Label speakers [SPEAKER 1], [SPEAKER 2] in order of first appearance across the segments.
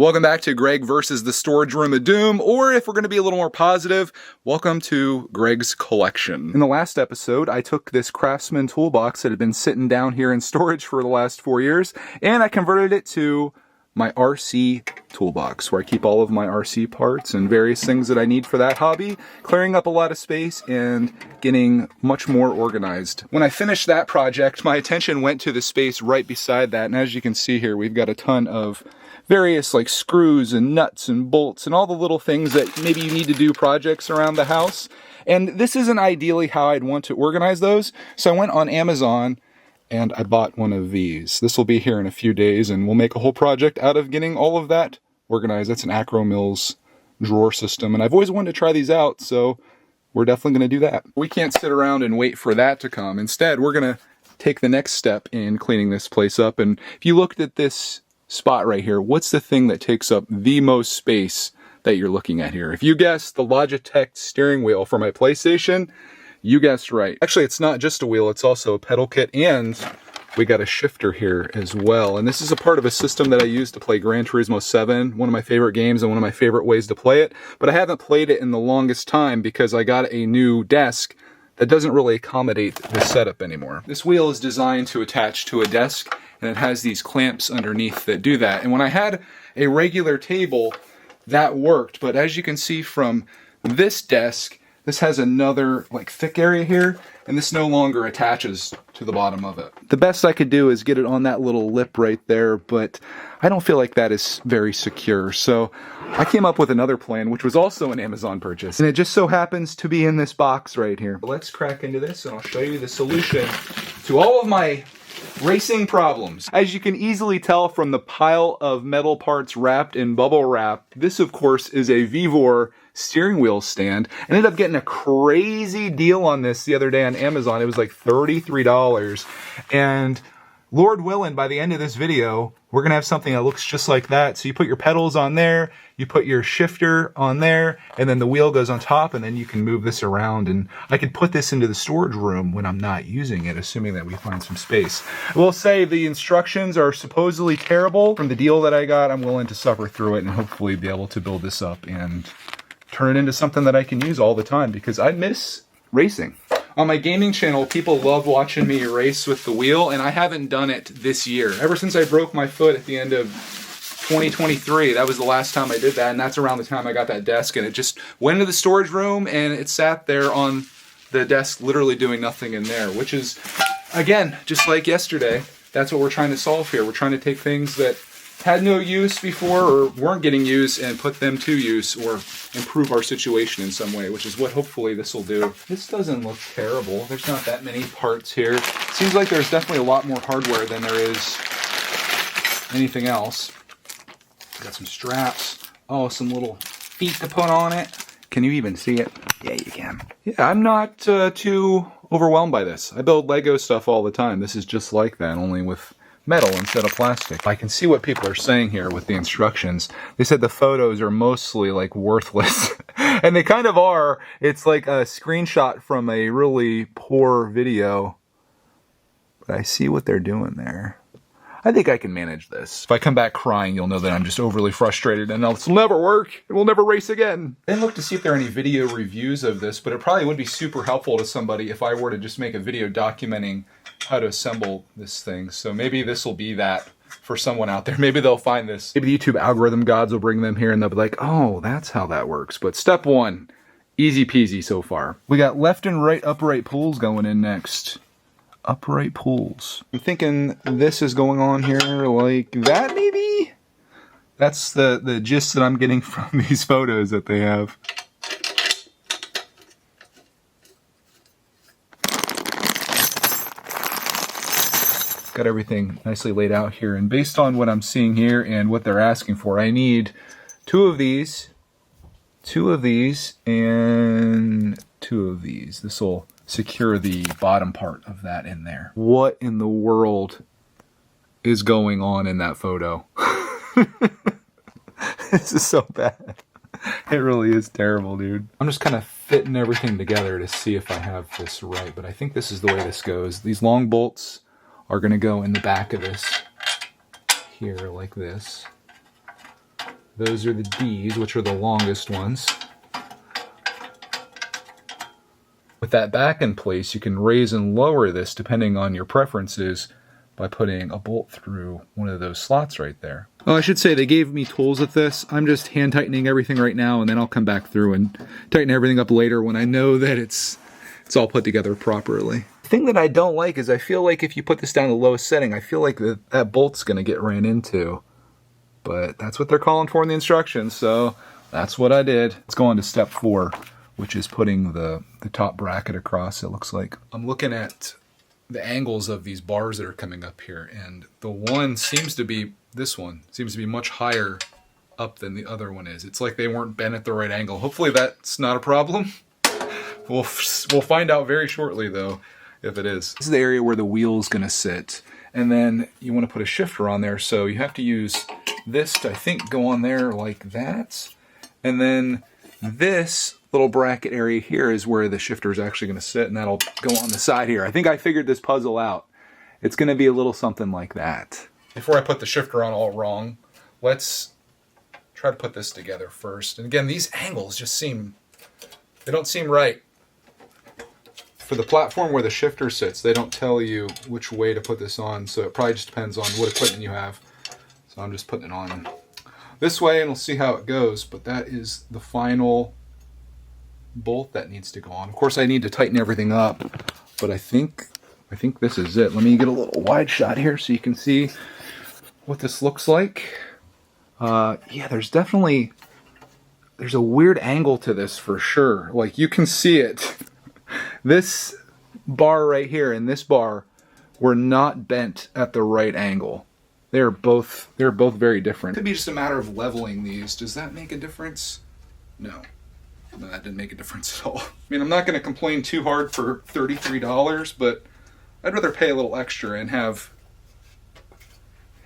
[SPEAKER 1] Welcome back to Greg versus the Storage Room of Doom, or if we're going to be a little more positive, welcome to Greg's collection. In the last episode, I took this Craftsman toolbox that had been sitting down here in storage for the last 4 years, and I converted it to my RC toolbox, where I keep all of my RC parts and various things that I need for that hobby, clearing up a lot of space and getting much more organized. When I finished that project, my attention went to the space right beside that, and as you can see here, we've got a ton of various like screws and nuts and bolts and all the little things that maybe you need to do projects around the house. And this isn't ideally how I'd want to organize those. So I went on Amazon and I bought one of these. This will be here in a few days and we'll make a whole project out of getting all of that organized. That's an Acro Mills drawer system. And I've always wanted to try these out, so we're definitely going to do that. We can't sit around and wait for that to come. Instead, we're going to take the next step in cleaning this place up. And if you looked at this spot right here, what's the thing that takes up the most space that you're looking at here? If you guessed the Logitech steering wheel for my PlayStation, you guessed right. Actually, it's not just a wheel, it's also a pedal kit, and we got a shifter here as well. And this is a part of a system that I use to play Gran Turismo 7, one of my favorite games and one of my favorite ways to play it. But I haven't played it in the longest time because I got a new desk that doesn't really accommodate this setup anymore. This wheel is designed to attach to a desk, and it has these clamps underneath that do that. And when I had a regular table, that worked. But as you can see from this desk, this has another like thick area here, and this no longer attaches to the bottom of it. The best I could do is get it on that little lip right there, but I don't feel like that is very secure. So I came up with another plan, which was also an Amazon purchase, and it just so happens to be in this box right here. Let's crack into this and I'll show you the solution to all of my racing problems. As you can easily tell from the pile of metal parts wrapped in bubble wrap, this of course is a Vevor steering wheel stand. I ended up getting a crazy deal on this the other day on Amazon. It was like $33. And Lord willing, by the end of this video, we're gonna have something that looks just like that. So you put your pedals on there, you put your shifter on there, and then the wheel goes on top, and then you can move this around. And I could put this into the storage room when I'm not using it, assuming that we find some space. I will say the instructions are supposedly terrible. From the deal that I got, I'm willing to suffer through it and hopefully be able to build this up and turn it into something that I can use all the time, because I miss racing. On my gaming channel, people love watching me race with the wheel, and I haven't done it this year. Ever since I broke my foot at the end of 2023, that was the last time I did that, and that's around the time I got that desk, and it just went into the storage room, and it sat there on the desk, literally doing nothing in there, which is, again, just like yesterday, that's what we're trying to solve here. We're trying to take things that had no use before or weren't getting used and put them to use or improve our situation in some way, which is what hopefully this will do. This doesn't look terrible. There's not that many parts here. Seems like there's definitely a lot more hardware than there is anything else. Got some straps. Oh, some little feet to put on it. Can you even see it? Yeah, you can. Yeah, I'm not too overwhelmed by this. I build Lego stuff all the time. This is just like that, only with metal instead of plastic. I can see what people are saying here with the instructions. They said the photos are mostly like worthless. And they kind of are. It's like a screenshot from a really poor video. But I see what they're doing there. I think I can manage this. If I come back crying, you'll know that I'm just overly frustrated and it'll never work. It will never race again. I didn't look to see if there are any video reviews of this, but it probably would be super helpful to somebody if I were to just make a video documenting how to assemble this thing. So maybe this will be that for someone out there. Maybe they'll find this. Maybe the YouTube algorithm gods will bring them here and they'll be like, oh, that's how that works. But step one, easy peasy so far. We got left and right upright pulls going in next. Upright pulls. I'm thinking this is going on here like that maybe? That's the gist that I'm getting from these photos that they have. Got everything nicely laid out here, and based on what I'm seeing here and what they're asking for, I need two of these, and two of these. This will secure the bottom part of that in there. What in the world is going on in that photo? This is so bad. It really is terrible, dude. I'm just kind of fitting everything together to see if I have this right, but I think this is the way this goes. These long bolts are going to go in the back of this here like this. Those are the D's, which are the longest ones. With that back in place, you can raise and lower this depending on your preferences by putting a bolt through one of those slots right there. Oh, I should say they gave me tools with this. I'm just hand tightening everything right now, and then I'll come back through and tighten everything up later when I know that it's all put together properly. The thing that I don't like is I feel like if you put this down to the lowest setting, I feel like that bolt's gonna get ran into. But that's what they're calling for in the instructions, so that's what I did. Let's go on to step 4, which is putting the top bracket across, it looks like. I'm looking at the angles of these bars that are coming up here, and the one seems to be, this one seems to be much higher up than the other one is. It's like they weren't bent at the right angle. Hopefully that's not a problem. We'll find out very shortly though, if it is. This is the area where the wheel's gonna sit. And then you wanna put a shifter on there, so you have to use this to, I think, go on there like that. And then this little bracket area here is where the shifter is actually going to sit, and that'll go on the side here. I think I figured this puzzle out. It's going to be a little something like that. Before I put the shifter on all wrong, let's try to put this together first. And again, these angles just they don't seem right. For the platform where the shifter sits, they don't tell you which way to put this on, so it probably just depends on what equipment you have. So I'm just putting it on this way, and we'll see how it goes, but that is the final bolt that needs to go on. Of course, I need to tighten everything up, but I think this is it. Let me get a little wide shot here so you can see what this looks like. Yeah, there's a weird angle to this for sure. Like, you can see it. This bar right here and this bar were not bent at the right angle. They're both very different. It could be just a matter of leveling these. Does that make a difference? No. No, that didn't make a difference at all. I mean, I'm not going to complain too hard for $33, but I'd rather pay a little extra and have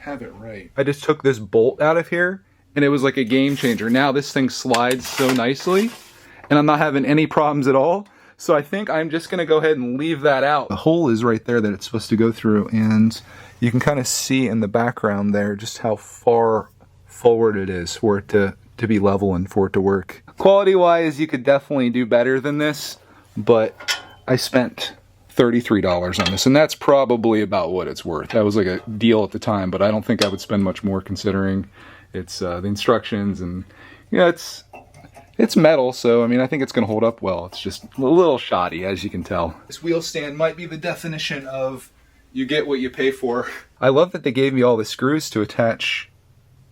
[SPEAKER 1] it right. I just took this bolt out of here, and it was like a game changer. Now this thing slides so nicely, and I'm not having any problems at all. So I think I'm just going to go ahead and leave that out. The hole is right there that it's supposed to go through, and you can kind of see in the background there just how far forward it is for it to be level and for it to work. Quality-wise, you could definitely do better than this, but I spent $33 on this, and that's probably about what it's worth. That was like a deal at the time, but I don't think I would spend much more considering it's the instructions, and it's metal, so I mean, I think it's going to hold up well. It's just a little shoddy, as you can tell. This wheel stand might be the definition of you get what you pay for. I love that they gave me all the screws to attach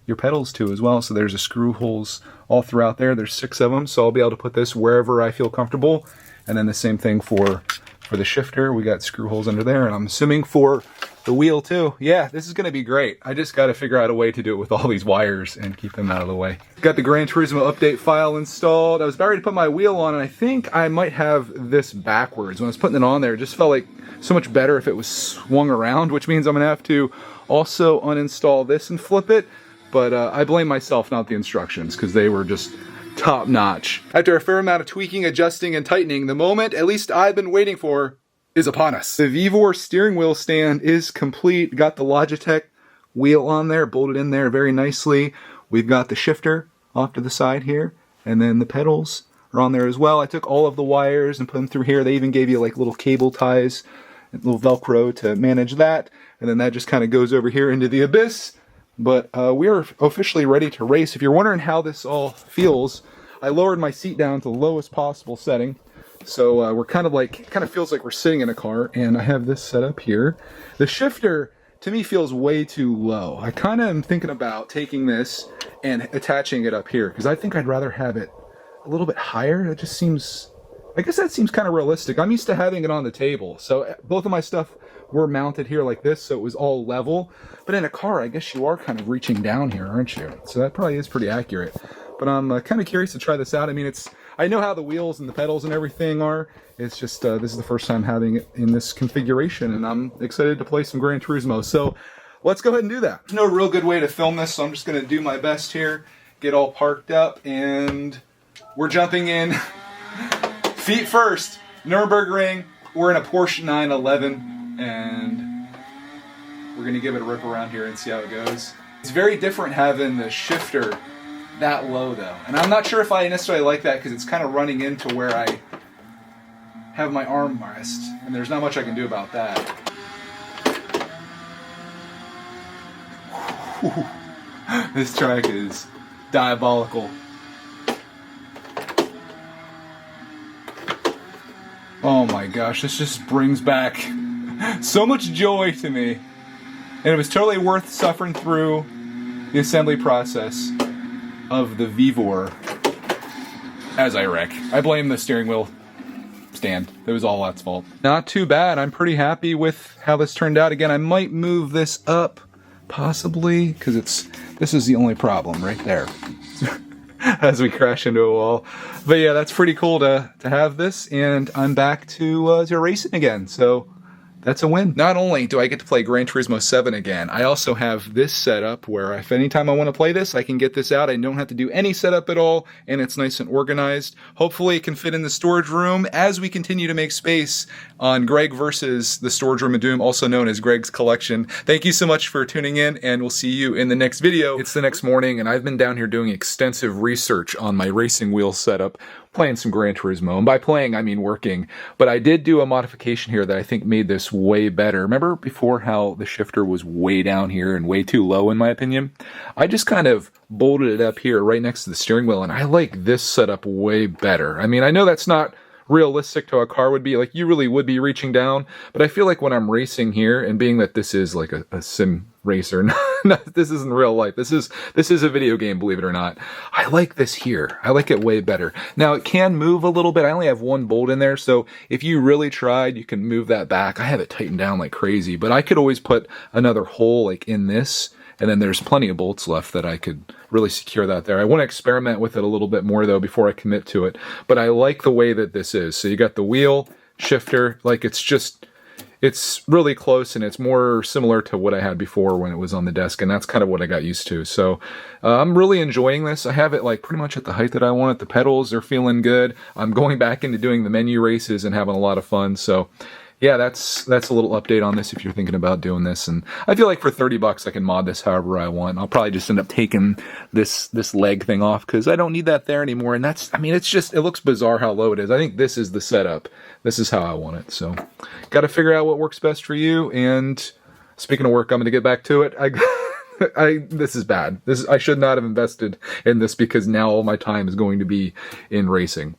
[SPEAKER 1] your pedals to as well, so there's a screw holes all throughout there. There's 6 of them, so I'll be able to put this wherever I feel comfortable. And then the same thing for the shifter. We got screw holes under there, and I'm assuming for the wheel too. Yeah, this is going to be great. I just got to figure out a way to do it with all these wires and keep them out of the way. Got the Gran Truismo update file installed. I was about ready to put my wheel on, and I think I might have this backwards. When I was putting it on there, it just felt like so much better if it was swung around, which means I'm going to have to also uninstall this and flip it. But I blame myself, not the instructions, because they were just top notch. After a fair amount of tweaking, adjusting, and tightening, the moment, at least I've been waiting for, is upon us. The Vevor steering wheel stand is complete. Got the Logitech wheel on there, bolted in there very nicely. We've got the shifter off to the side here, and then the pedals are on there as well. I took all of the wires and put them through here. They even gave you like little cable ties, little Velcro to manage that, and then that just kind of goes over here into the abyss. But we are officially ready to race. If you're wondering how this all feels, I lowered my seat down to the lowest possible setting. So we're kind of feels like we're sitting in a car, and I have this set up here. The shifter, to me, feels way too low. I kind of am thinking about taking this and attaching it up here, because I think I'd rather have it a little bit higher. It just seems, I guess that seems kind of realistic. I'm used to having it on the table. So both of my stuff were mounted here like this, so it was all level. But in a car, I guess you are kind of reaching down here, aren't you? So that probably is pretty accurate. But I'm kind of curious to try this out. I mean, I know how the wheels and the pedals and everything are. It's just this is the first time having it in this configuration, and I'm excited to play some Gran Turismo. So let's go ahead and do that. There's no real good way to film this, so I'm just going to do my best here, get all parked up, and we're jumping in. Feet first, Nürburgring. We're in a Porsche 911, and we're going to give it a rip around here and see how it goes. It's very different having the shifter that low though. And I'm not sure if I necessarily like that because it's kind of running into where I have my arm rest. And there's not much I can do about that. Whew. This track is diabolical. Oh my gosh, this just brings back so much joy to me. And it was totally worth suffering through the assembly process of the Vevor as I wreck. I blame the steering wheel stand. It was all that's fault. Not too bad. I'm pretty happy with how this turned out. Again, I might move this up, possibly, because this is the only problem right there. As we crash into a wall. But yeah, that's pretty cool to have this, and I'm back to racing again, so that's a win. Not only do I get to play Gran Turismo 7 again, I also have this setup where if anytime I want to play this, I can get this out. I don't have to do any setup at all, and it's nice and organized. Hopefully it can fit in the storage room as we continue to make space on Greg versus the Storage Room of Doom, also known as Greg's Collection. Thank you so much for tuning in, and we'll see you in the next video. It's the next morning, and I've been down here doing extensive research on my racing wheel setup, playing some Gran Turismo. And by playing, I mean working. But I did do a modification here that I think made this way better. Remember before how the shifter was way down here and way too low in my opinion? I just kind of bolted it up here right next to the steering wheel, and I like this setup way better. I mean, I know that's not realistic to how a car would be. Like, you really would be reaching down, but I feel like when I'm racing here, and being that this is like a sim racer, this isn't real life, this is a video game, believe it or not, I like this here. I like it way better. Now, it can move a little bit. I only have one bolt in there, so if you really tried, you can move that back. I have it tightened down like crazy, but I could always put another hole like in this, and then there's plenty of bolts left that I could really secure that there. I want to experiment with it a little bit more though before I commit to it. But I like the way that this is. So you got the wheel, shifter, like it's really close, and it's more similar to what I had before when it was on the desk, and that's kind of what I got used to. So I'm really enjoying this. I have it like pretty much at the height that I want it. The pedals are feeling good. I'm going back into doing the menu races and having a lot of fun. So yeah, that's a little update on this if you're thinking about doing this. And I feel like for 30 bucks I can mod this however I want. I'll probably just end up taking this leg thing off because I don't need that there anymore. And that's, I mean, it looks bizarre how low it is. I think this is the setup. This is how I want it. So got to figure out what works best for you. And speaking of work, I'm going to get back to it. This is bad. I should not have invested in this because now all my time is going to be in racing.